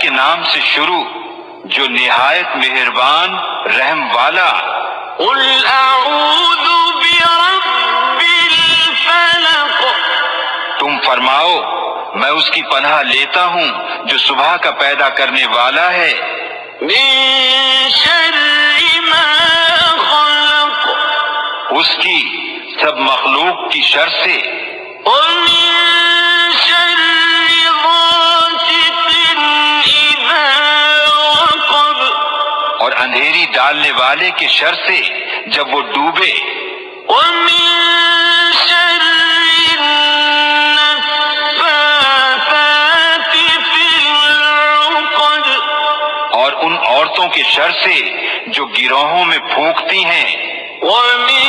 کے نام سے شروع جو نہایت مہربان رحم والا۔ قل اعوذ برب الفلق، تم فرماؤ میں اس کی پناہ لیتا ہوں جو صبح کا پیدا کرنے والا ہے، من شر ما خلق، اس کی سب مخلوق کی شر سے، ومن شر غاسق اذا وقب، اور اندھیری ڈالنے والے کے شر سے جب وہ ڈوبے، ومن شر النفاثات في العقد، اور ان عورتوں کے شر سے جو گروہوں میں پھونکتی ہیں، ومن